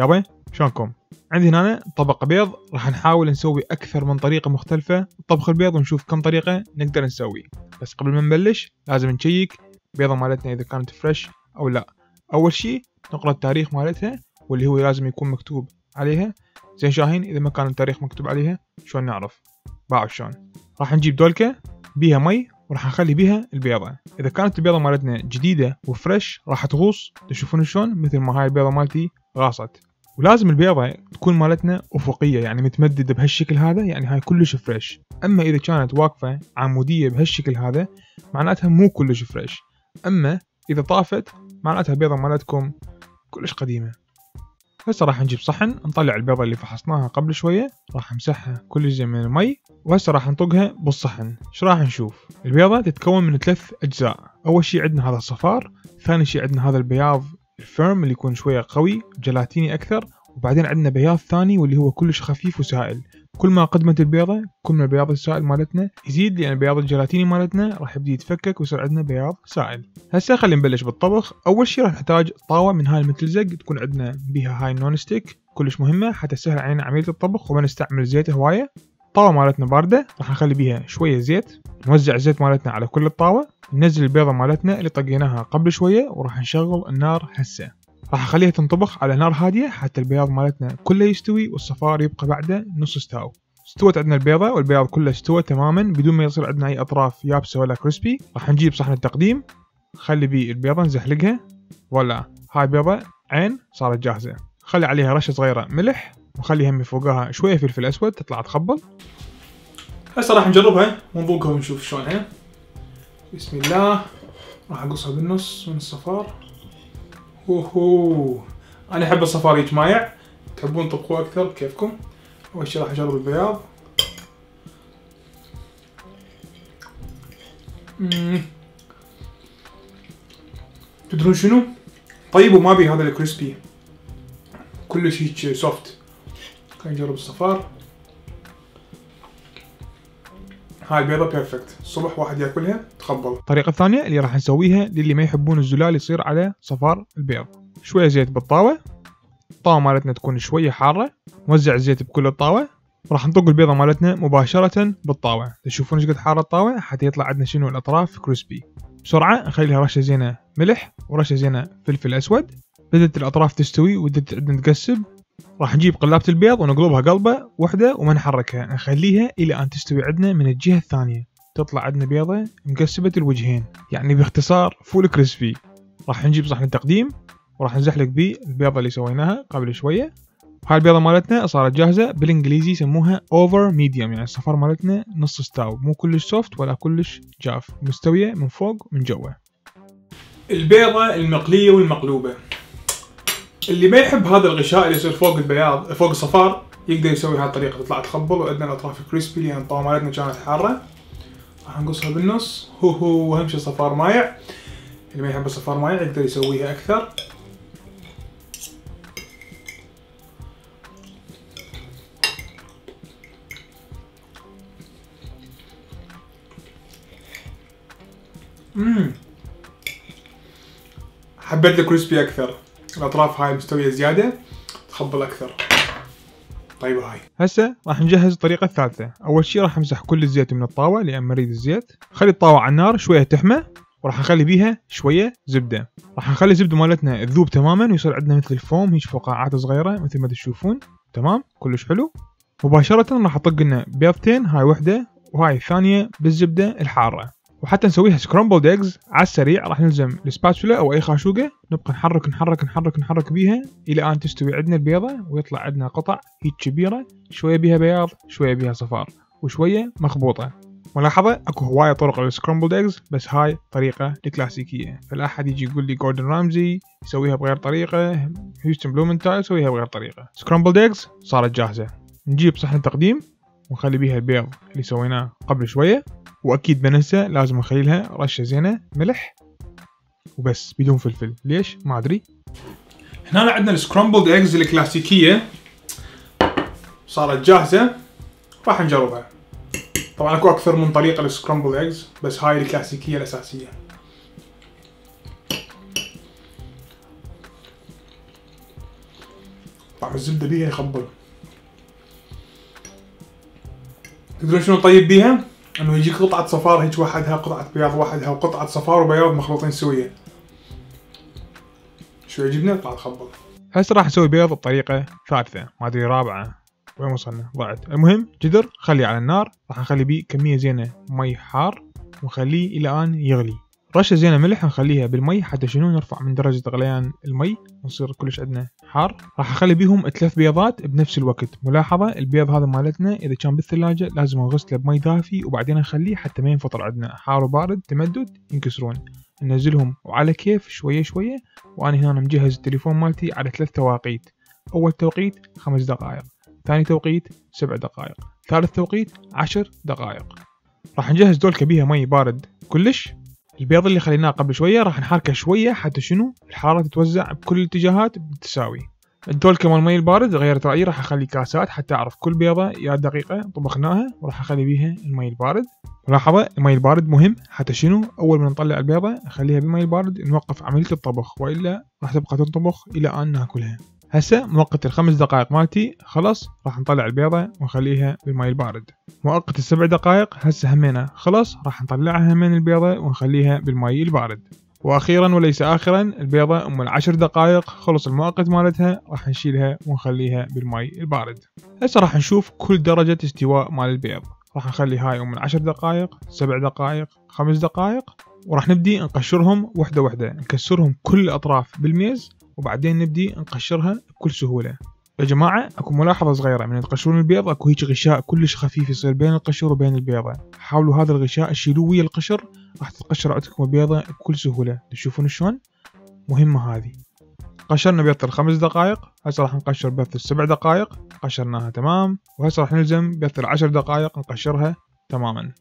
يابا شلونكم؟ عندي هنا طبق بيض، راح نحاول نسوي أكثر من طريقة مختلفة طبخ البيض ونشوف كم طريقة نقدر نسوي. بس قبل ما نبلش لازم نشيك البيضة مالتنا إذا كانت فريش أو لا. أول شي نقرأ التاريخ مالتها واللي هو لازم يكون مكتوب عليها. زين شاهين إذا ما كان التاريخ مكتوب عليها شلون نعرف؟ باعوا شلون؟ راح نجيب دولكة بيها مي وراح نخلي بيها البيضة. إذا كانت البيضة مالتنا جديدة وفريش راح تغوص، تشوفون شلون مثل ما هاي البيضة مالتي غاصت. ولازم البيضة تكون مالتنا أفقية، يعني متمددة بهالشكل هذا، يعني هاي كلش فريش. أما إذا كانت واقفة عمودية بهالشكل هذا معناتها مو كلش فريش. أما إذا طافت معناتها البيضة مالتكم كلش قديمة. هسه راح نجيب صحن، نطلع البيضة اللي فحصناها قبل شوية، راح نمسحها كل زين من المي، وهسه راح نطقها بالصحن. ايش راح نشوف؟ البيضة تتكون من 3 أجزاء. أول شي عندنا هذا الصفار، ثاني شي عندنا هذا البياض الفيرم اللي يكون شوية قوي جلاتيني أكثر، وبعدين عندنا بياض ثاني واللي هو كلش خفيف وسائل. كل ما قدمت البيضة كل ما البياض السائل مالتنا يزيد، لأن البياض الجلاتيني مالتنا راح يبدي يتفكك ويصير عندنا بياض سائل. هسه خلينا نبلش بالطبخ. أول شي راح نحتاج طاوة من هاي المتلزق تكون عندنا بيها هاي النون ستيك، كلش مهمة حتى تسهل علينا عملية الطبخ وما نستعمل زيت هواية. الطاوة مالتنا باردة، راح نخلي بيها شوية زيت، نوزع الزيت مالتنا على كل الطاوة، ننزل البيضة مالتنا اللي طقيناها قبل شوية وراح نشغل النار هسه. راح اخليها تنطبخ على نار هادية حتى البياض مالتنا كله يستوي والصفار يبقى بعده نص استوى. استوت عندنا البيضة والبياض كله استوى تماما بدون ما يصير عندنا اي اطراف يابسة ولا كريسبي. راح نجيب صحن التقديم، خلي بيه البيضة نزحلقها، ولا هاي البيضة عين صارت جاهزة. خلي عليها رشة صغيرة ملح، وخلي هم فوقها شوية فلفل اسود تطلع تخبل. هسه راح نجربها ونذوقها ونشوف شلونها. بسم الله. راح اقصها بالنص من الصفار. اوهو، انا احب الصفار هيك مايع، تحبون تطبخوه اكثر بكيفكم. اول شي راح اجرب البياض. تدرون شنو؟ طيب وما بي هذا الكريسبي، كلش هيك سوفت. خلينا نجرب الصفار. هاي البيضة بيرفكت، الصبح واحد ياكلها تخبل. الطريقة الثانية اللي راح نسويها للي ما يحبون الزلال يصير على صفار البيض، شوية زيت بالطاوة، الطاوة مالتنا تكون شوية حارة، نوزع الزيت بكل الطاوة، وراح نطق البيضة مالتنا مباشرة بالطاوة. تشوفون ايش قد حارة الطاوة حتى يطلع عندنا شنو الأطراف كريسبي. بسرعة نخليها رشة زينة ملح ورشة زينة فلفل أسود. بدت الأطراف تستوي وبدت عندنا تقسب، راح نجيب قلابة البيض ونقلبها قلبة واحدة وما نحركها، نخليها إلى أن تستوي عندنا من الجهة الثانية، تطلع عندنا بيضة مقسبة الوجهين، يعني باختصار فول كريسبي. راح نجيب صحن التقديم وراح نزحلق بيه البيضة اللي سويناها قبل شوية. هاي البيضة مالتنا صارت جاهزة، بالانجليزي يسموها اوفر ميديوم، يعني الصفار مالتنا نص استاو، مو كلش سوفت ولا كلش جاف، مستوية من فوق ومن جوا. البيضة المقلية والمقلوبة، اللي ما يحب هذا الغشاء اللي يصير فوق البياض فوق الصفار يقدر يسوي هاي الطريقة، تطلع تخبل وعندنا الاطراف كريسبي لان الطاوة مالتنا كانت حارة. راح نقصها بالنص. هو اهم شي صفار مايع، اللي ما يحب الصفار مايع يقدر يسويها اكثر. حبيت الكريسبي اكثر، الاطراف هاي مستوية زيادة تخبل اكثر. طيبة هاي. هسه راح نجهز الطريقة الثالثة. اول شي راح امسح كل الزيت من الطاوة لان مريد الزيت. خلي الطاوة على النار شوية تحمى، وراح نخلي بيها شوية زبدة. راح نخلي الزبدة مالتنا تذوب تماما ويصير عندنا مثل الفوم هيك فقاعات صغيرة مثل ما تشوفون. تمام كلش حلو. مباشرة راح اطق لنا بيضتين، هاي وحدة وهاي الثانية بالزبدة الحارة. وحتى نسويها سكرامبلد ايجز على السريع راح نلزم السباتشولا او اي خاشوقة، نبقى نحرك نحرك نحرك نحرك بيها الى ان تستوي عندنا البيضة ويطلع عندنا قطع هيك كبيرة، شوية بيها بياض شوية بيها صفار وشوية مخبوطة. ملاحظة اكو هواية طرق للسكرامبلد ايجز، بس هاي طريقة الكلاسيكية، فلا احد يجي يقول لي جوردن رامزي يسويها بغير طريقة، هيوستن بلومنتال يسويها بغير طريقة. سكرامبلد ايجز صارت جاهزة. نجيب صحن التقديم ونخلي بيها البيض اللي سويناه قبل شوية، واكيد بننسى لازم نخلي لها رشه زينه ملح وبس بدون فلفل. ليش ما ادري. هنا عندنا السكرامبلد ايجز الكلاسيكيه صارت جاهزه، راح نجربها. طبعا اكو اكثر من طريقه للسكرامبلد ايجز، بس هاي الكلاسيكيه الاساسيه. طعم الزبدة بيها يخبل. تدرون شنو طيب بيها؟ انه يجيك قطعة صفار هيك وحدها، قطعة بياض وحدها، وقطعة صفار وبياض مخلوطين سوية. شو يعجبني؟ قاعد تخبل. هسه راح اسوي بيض بطريقة ثالثة، ما ادري رابعة، وين وصلنا؟ ضعت. المهم جدر خليه على النار، راح نخلي بيه كمية زينة مي حار ونخليه الى ان يغلي. رشة زينة ملح نخليها بالمي حتى شنو نرفع من درجة غليان المي ونصير كلش عندنا حار. راح اخلي بيهم 3 بيضات بنفس الوقت. ملاحظة البيض هذا مالتنا اذا كان بالثلاجة لازم نغسله بمي دافي وبعدين نخليه حتى ما ينفطر عندنا، حار وبارد تمدد ينكسرون. ننزلهم وعلى كيف شوية شوية. وانا هنا مجهز التليفون مالتي على 3 توقيت. اول توقيت 5 دقائق، ثاني توقيت 7 دقائق، ثالث توقيت 10 دقائق. راح نجهز دول كبيها مي بارد كلش. البيض اللي خليناه قبل شوية راح نحركه شوية حتى شنو الحرارة تتوزع بكل الاتجاهات بالتساوي. الدول كمان المي البارد غيرت رأيي، راح اخلي كاسات حتى اعرف كل بيضة يا دقيقة طبخناها وراح اخلي بيها المي البارد. ملاحظة المي البارد مهم حتى شنو اول ما نطلع البيضة نخليها بالمي البارد نوقف عملية الطبخ، والا راح تبقى تنطبخ الى ان ناكلها. هسه مؤقت ال5 دقائق مالتي خلص، راح نطلع البيضة ونخليها بالمي البارد. مؤقت ال7 دقائق هسه همينة خلص، راح نطلعها همين البيضة ونخليها بالمي البارد. واخيرا وليس اخرا البيضة ام ال10 دقائق خلص المؤقت مالتها، راح نشيلها ونخليها بالمي البارد. هسه راح نشوف كل درجة استواء مال البيض. راح نخلي هاي ام ال10 دقائق، 7 دقائق، 5 دقائق، وراح نبدي نقشرهم وحدة وحدة، نكسرهم كل الاطراف بالميز وبعدين نبدي نقشرها بكل سهولة. يا جماعة اكو ملاحظة صغيرة، من تقشرون البيض اكو هيك غشاء كلش خفيف يصير بين القشر وبين البيضة، حاولوا هذا الغشاء شيلوه ويا القشر، راح تتقشر عندكم البيضة بكل سهولة. تشوفون شلون؟ مهمة هذه. قشرنا بيضة ال5 دقائق، هسه راح نقشر بيضة ال7 دقائق، قشرناها تمام، وهسه راح نلزم بيضة ال10 دقائق نقشرها تماما.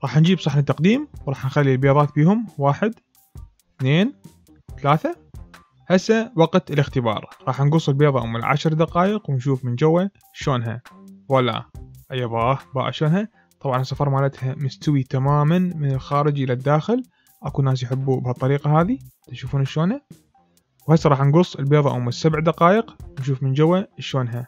راح نجيب صحن التقديم وراح نخلي البيضات بيهم 1 2 3. هسه وقت الاختبار، راح نقص البيضة ام ال10 دقائق ونشوف من جوا شلونها. ولا ايباه بقى شلونها. طبعا الصفار مالتها مستوي تماما من الخارج الى الداخل، اكو ناس يحبوا بهالطريقة هذه. تشوفون شلونها. وهسه راح نقص البيضة ام ال7 دقائق نشوف من جوا شلونها.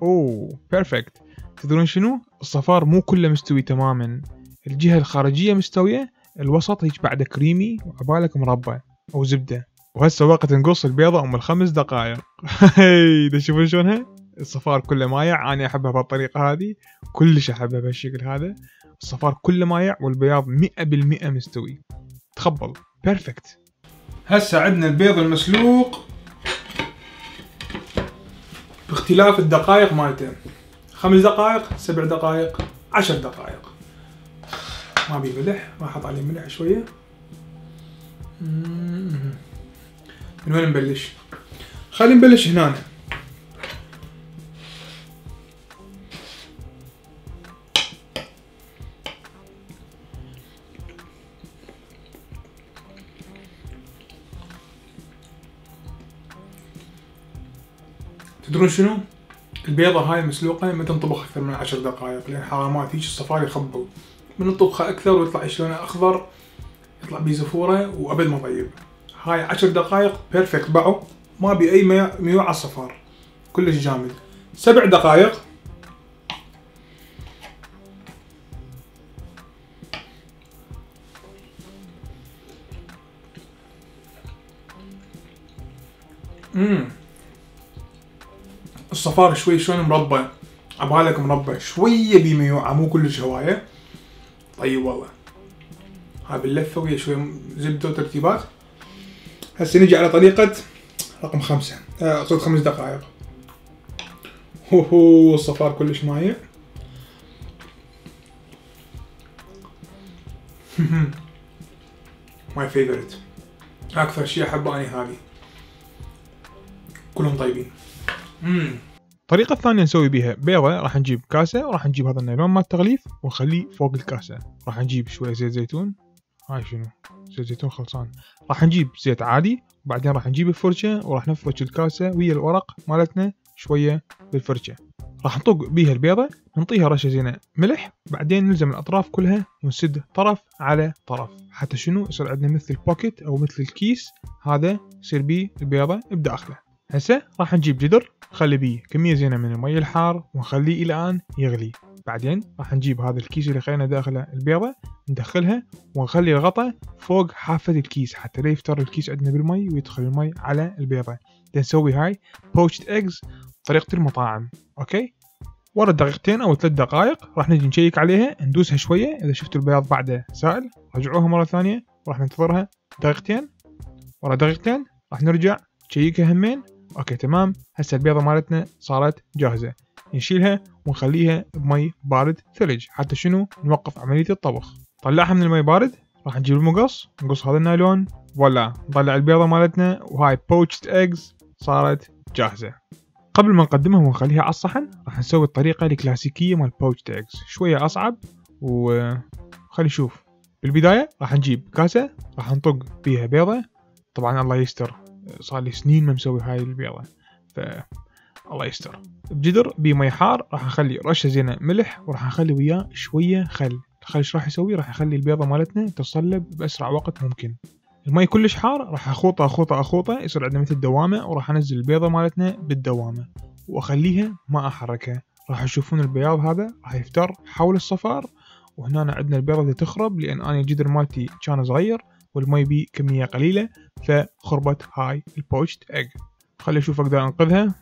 اوه بيرفكت. تدرون شنو؟ الصفار مو كله مستوي تماما، الجهة الخارجية مستوية، الوسط هيك بعده كريمي وعبالك مربى او زبدة. وهسه وقت نقص البيضة ام ال5 دقائق. هاي تشوفون شلونها؟ الصفار كله مايع، انا احبها بهالطريقة هذه، كلش احبها بهالشكل هذا. الصفار كله مايع والبياض 100% مستوي. تخبل بيرفكت. هسه عندنا البيض المسلوق باختلاف الدقائق مالته، 5 دقائق، 7 دقائق، 10 دقائق. ما بي ملح، راح احط عليه ملح شوية. من وين نبلش؟ خلينا نبلش هنا. تدرون شنو؟ البيضة هاي مسلوقة ما تنطبخ أكثر من 10 دقائق، لأن حرامات هيك الصفار يخبل. من نطبخها أكثر ويطلع شلونه أخضر، يطلع بيه زفورة وأبد ما طيب. هاي 10 دقائق بيرفكت باعوا، ما بي أي ميوع على الصفار، كلش جامد. 7 دقائق الصفار شوي شلون مربى، عبالك مربى شوية بميوعة مو كلش هواية. طيب والله هاي باللفة ويا شوي زبدة وترتيبات. هسه نجي على طريقة رقم 5 قصد 5 دقائق. هو الصفار كلش مايع. ماي فيفورت، اكثر شيء احبه اني هذه، كلهم طيبين. الطريقة الثانية نسوي بيها بيضة، راح نجيب كاسة وراح نجيب هذا النايلون مال التغليف ونخليه فوق الكاسة. راح نجيب شوية زيت زيتون، هاي شنو؟ زيت زيتون خلصان. راح نجيب زيت عادي وبعدين راح نجيب الفرشة وراح نفرش الكاسة ويا الورق مالتنا شوية بالفرشة. راح نطق بيها البيضة، نعطيها رشة زينة ملح، بعدين نلزم الأطراف كلها ونسد طرف على طرف حتى شنو يصير عندنا مثل البوكيت أو مثل الكيس، هذا يصير بيه البيضة بداخله. هسه راح نجيب جدر نخلي بيه كمية زينة من المي الحار ونخليه إلى أن يغلي. بعدين راح نجيب هذا الكيس اللي خلينا داخله البيضة ندخلها ونخلي الغطاء فوق حافة الكيس حتى لا يفتر الكيس عندنا بالمي ويدخل المي على البيضة. نسوي هاي poached eggs بطريقة المطاعم. اوكي، ورا دقيقتين او 3 دقائق راح نجي نشيك عليها ندوسها شوية. اذا شفتوا البياض بعده سائل رجعوها مرة ثانية، راح ننتظرها دقيقتين. ورا دقيقتين راح نرجع نشيكها همين. اوكي تمام، هسه البيضة مالتنا صارت جاهزة. نشيلها ونخليها بمي بارد ثلج حتى شنو نوقف عملية الطبخ. طلعها من المي بارد، راح نجيب المقص نقص هذا النايلون، فوالا نطلع البيضة مالتنا وهاي poached eggs صارت جاهزة. قبل ما نقدمها ونخليها على الصحن راح نسوي الطريقة الكلاسيكية مال poached eggs، شوية أصعب وخلي نشوف. بالبداية راح نجيب كاسة راح نطق فيها بيضة. طبعا الله يستر صار لي سنين ما مسوي هاي البيضة الله يستر. بجدر بمي حار راح نخلي رشة زينة ملح وراح نخلي وياه شوية خل. الخل ايش راح يسوي؟ راح يخلي البيضة مالتنا تصلب بأسرع وقت ممكن. المي كلش حار راح اخوطه يصير عندنا مثل دوامة، وراح انزل البيضة مالتنا بالدوامة واخليها ما احركها. راح تشوفون البياض هذا راح يفتر حول الصفار، وهنا عندنا البيضة تخرب لان انا الجدر مالتي كان صغير والمي بيه كمية قليلة فخربت هاي البوتشد ايج. خلي اشوف اقدر انقذها.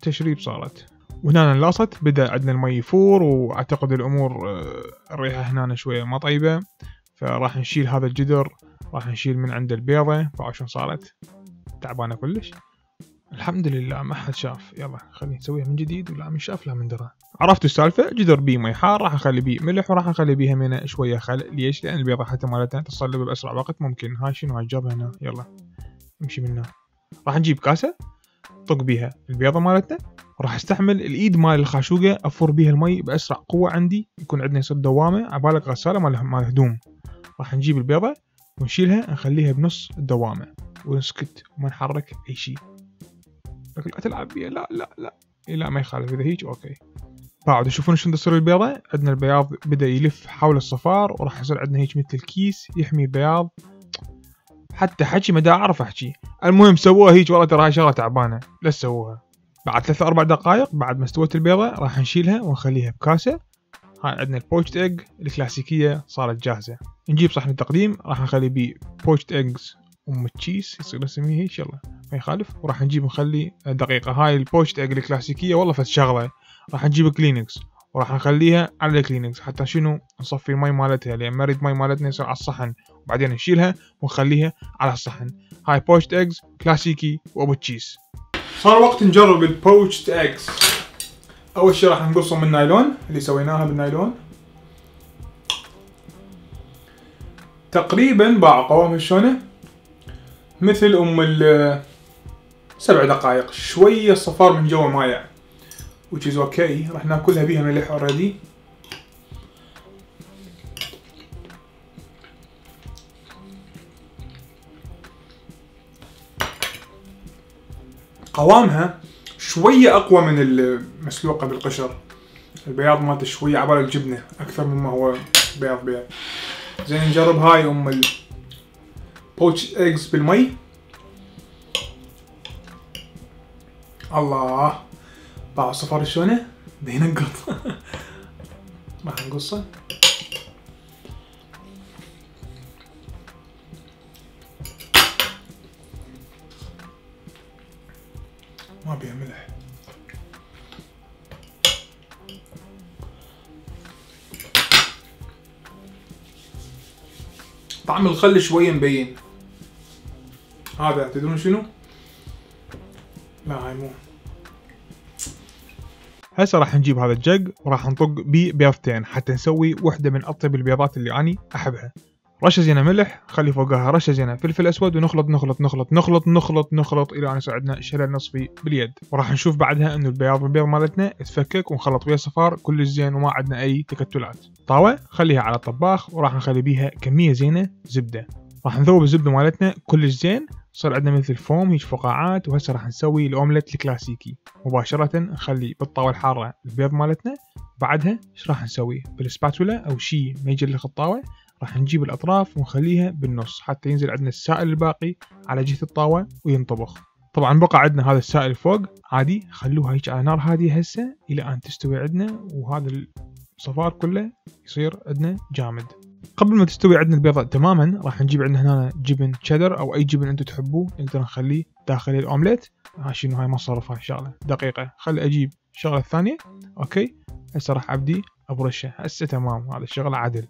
تشريب صارت، وهنا لاصت بدأ عندنا المي يفور، واعتقد الامور الريحة هنا شوية ما طيبة، فراح نشيل هذا الجدر، راح نشيل من عند البيضة. فعشان صارت تعبانة كلش. الحمد لله ما حد شاف. يلا خلينا نسويها من جديد، ولا من شاف لا من درى. عرفتوا السالفة؟ جدر بيه مي حار راح نخلي بيه ملح وراح نخلي بيه همينة شوية خل. ليش؟ لأن البيضة حتى مالتها تصلب بأسرع وقت ممكن. هاي شنو هالجاب هنا؟ يلا نمشي منها. راح نجيب كاسة طق بيها البيضة مالتنا، وراح استحمل الايد مال الخاشوقة افور بيها المي بأسرع قوة عندي، يكون عندنا يصير دوامة عبالك غسالة مال هدوم. راح نجيب البيضة ونشيلها نخليها بنص الدوامة ونسكت وما نحرك اي شيء. لكن لا تلعب بيها، لا ما يخالف اذا هيك اوكي. بعد تشوفون شلون تصير البيضة. عندنا البياض بدأ يلف حول الصفار، وراح يصير عندنا هيك مثل الكيس يحمي البياض. حتى حكي ما دا اعرف احكي. المهم سووها هيك، والله ترى هاي شغلة تعبانة لا تسووها. بعد 3-4 دقائق بعد ما استوت البيضة راح نشيلها ونخليها بكاسة. هاي عندنا البوتشد ايج الكلاسيكية صارت جاهزة. نجيب صحن التقديم راح نخلي بيه بوتشد ايجز تشيز يصير نسميه هيك يلا ما يخالف. وراح نجيب نخلي دقيقة هاي البوتشد ايج الكلاسيكية والله فت شغلة. راح نجيب كلينكس وراح نخليها على الكلينكس حتى شنو نصفي المي مالتها، لان ما نريد مي مالتنا يصير على الصحن، وبعدين نشيلها ونخليها على الصحن. هاي بوتشد ايجز كلاسيكي وابو تشيز. صار وقت نجرب البوتشد ايجز. اول شي راح نقصهم من النايلون اللي سويناها بالنايلون. تقريبا باع قوامها شلونه مثل 7 دقائق، شوية الصفار من جوا مايع which is okay. راح ناكلها بيها ملح already. قوامها شوية أقوى من المسلوقة بالقشر. البياض مالته شوية عبالك جبنة أكثر مما هو بياض. زين نجرب هاي poached eggs بالمي. الله باع الصفار شلونه بينقط. راح نقصه. ما بيها ملح. طعم الخل شوية مبين. هذا تدرون شنو؟ لا هاي مو. هسه راح نجيب هذا الجق وراح نطق بيه بيضتين حتى نسوي وحدة من أطيب البيضات اللي أني أحبها. رشة زينة ملح، خلي فوقها رشة زينة فلفل أسود، ونخلط نخلط نخلط نخلط نخلط نخلط إلى أن يصير عندنا شلل نصفي باليد. وراح نشوف بعدها إنه البياض مالتنا اتفكك ونخلط ويا الصفار كل زين وما عندنا أي تكتلات. طاوة خليها على الطباخ وراح نخلي بيها كمية زينة زبدة. راح نذوب الزبدة مالتنا كل زين صار عندنا مثل فوم هيج فقاعات. وهسه راح نسوي الأومليت الكلاسيكي. مباشرة نخلي بالطاوة الحارة البيض مالتنا. بعدها ايش راح نسوي بالسباتولا او شي ما يجلخ الطاوة. راح نجيب الأطراف ونخليها بالنص حتى ينزل عندنا السائل الباقي على جهة الطاوة وينطبخ. طبعا بقى عندنا هذا السائل فوق عادي، خلوها هيك على نار هادية هسه إلى أن تستوي عندنا وهذا الصفار كله يصير عندنا جامد. قبل ما تستوي عندنا البيضة تماما راح نجيب عندنا هنا جبن تشيدر أو أي جبن أنتم تحبوه نقدر نخليه داخل الأومليت. شنو هاي مصرف هاي شغلة دقيقة، خلي أجيب الشغلة الثانية. أوكي هسه راح أبدي أبرشها هسه تمام، هذا الشغلة عدل.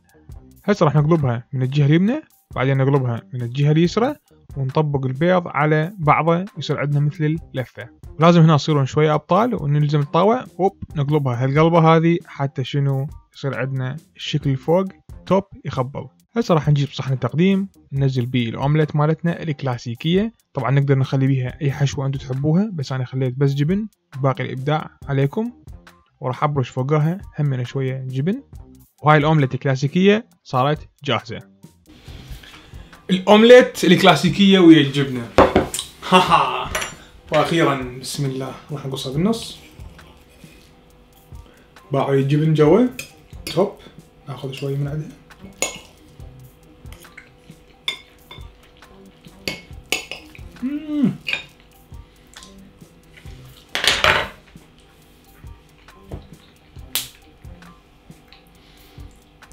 هسه راح نقلبها من الجهة اليمنى بعدين نقلبها من الجهة اليسرى ونطبق البيض على بعضه يصير عندنا مثل اللفة. لازم هنا نصيرون شوية أبطال ونلزم الطاوة نقلبها هالقلبة هذه حتى شنو يصير عندنا الشكل الفوق توب يخبل. هسه راح نجيب صحن التقديم ننزل بيه الأومليت مالتنا الكلاسيكية. طبعا نقدر نخلي بيها أي حشوة أنتم تحبوها بس أنا خليت بس جبن، باقي الإبداع عليكم. وراح أبرش فوقها همنا شوية جبن، وهاي الأومليت الكلاسيكية صارت جاهزة. الأومليت الكلاسيكية ويا الجبنة هاها. وأخيرا بسم الله راح نقصها بالنص، باعوا الجبن جوا توب. ناخذ شوي من عندها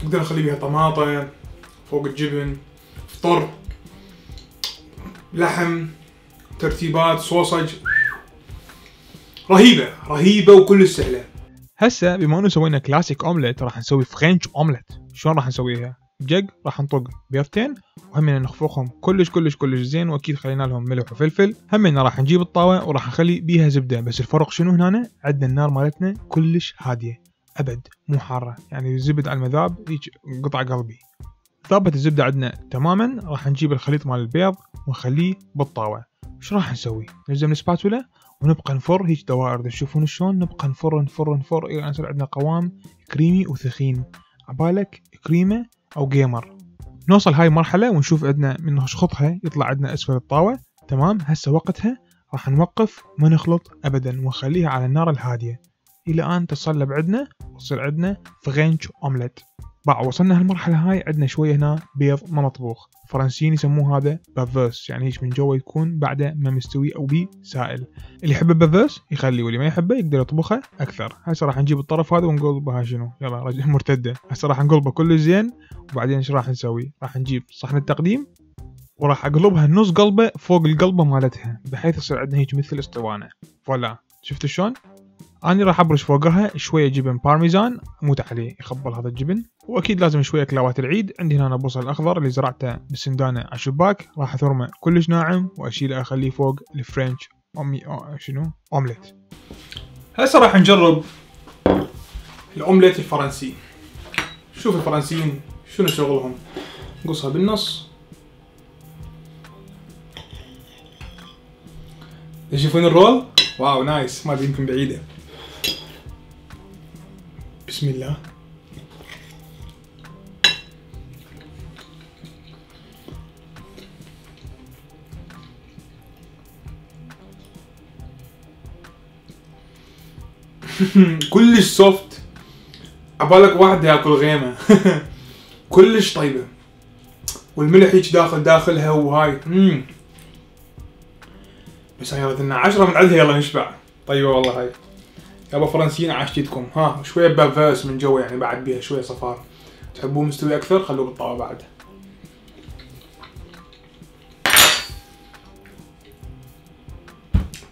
نقدر نخلي بيها طماطم فوق الجبن، فطر، لحم، ترتيبات، صوصج، رهيبة رهيبة وكل سهلة. هسه بما انه سوينا كلاسيك اومليت راح نسوي فرنش اومليت. شلون راح نسويها؟ جق راح نطق بيضتين وهمنا نخفقهم كلش كلش كلش زين، واكيد خلينا لهم ملح وفلفل. همنا راح نجيب الطاوة وراح نخلي بيها زبدة، بس الفرق شنو هنا؟ عندنا النار مالتنا كلش هادية ابد مو حارة، يعني الزبد على المذاب هيك قطع قلبي. ثابت الزبدة عندنا تماما. راح نجيب الخليط مال البيض ونخليه بالطاوة. ايش راح نسوي؟ نلزم السباتولا ونبقى نفر هيك دوائر، تشوفون شلون نبقى نفر الى ان يصير عندنا قوام كريمي وثخين، عبالك كريمة او جيمر. نوصل هاي المرحلة ونشوف عندنا من نشخطها يطلع عندنا اسفل الطاوة تمام. هسه وقتها راح نوقف ما نخلط ابدا ونخليها على النار الهادية الى ان تصلب عندنا وتصير عندنا فرنش اومليت. بعد وصلنا هالمرحلة هاي عندنا شوية هنا بيض ما مطبوخ، فرنسيين يسموه هذا بافوس، يعني هيك من جوا يكون بعده ما مستوي او بيه سائل. اللي يحب البافوس يخليه واللي ما يحبه يقدر يطبخه اكثر. هسه راح نجيب الطرف هذا ونقلبه. ها شنو يلا رجل مرتدة. هسه راح نقلبه كله زين وبعدين ايش راح نسوي؟ راح نجيب صحن التقديم وراح اقلبها نص قلبة فوق القلبة مالتها بحيث يصير عندنا هيك مثل اسطوانة. فوالا شفتوا شلون؟ أنا راح أبرش فوقها شوية جبن بارميزان أموت عليه يخبل هذا الجبن، وأكيد لازم شوية كلاوات العيد. عندي هنا بصل أخضر اللي زرعته بالسندانة على الشباك، راح أثرمه كلش ناعم وأشيله أخليه فوق الفرنش أومليت. هسه راح نجرب الأومليت الفرنسي. شوف الفرنسيين شنو شغلهم، نقصها بالنص. تشوفون الرول؟ واو نايس، ما أدري يمكن بعيدة. بسم الله. كلش سوفت، عبالك واحد ياكل غيمة. كلش طيبة والملح هيك داخلها وهاي. بس هاي بدنا 10 من عندها يلا نشبع. طيبة والله هاي يابا فرنسيين عاشتكم. ها شوية بافاس من جوا يعني بعد بيها شوية صفار. تحبوه مستوي أكثر خلوه بالطاوة بعد.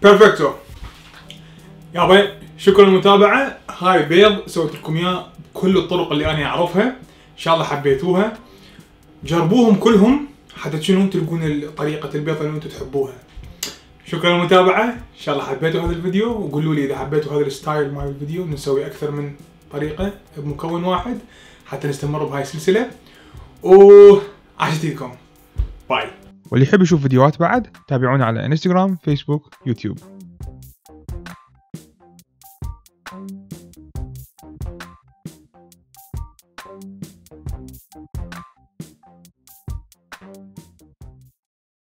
بيرفكتو يابا، شكرا للمتابعة. هاي بيض سويت لكم اياه بكل الطرق اللي انا اعرفها، ان شاء الله حبيتوها. جربوهم كلهم حتى شنو تلقون طريقة البيض اللي انتم تحبوها. شكرا للمتابعة، ان شاء الله حبيتوا هذا الفيديو، وقولوا لي اذا حبيتوا هذا الستايل مال الفيديو نسوي اكثر من طريقة بمكون واحد حتى نستمر بهاي السلسلة. وعشتيكم باي. واللي يحب يشوف فيديوهات بعد تابعونا على انستغرام، فيسبوك، يوتيوب.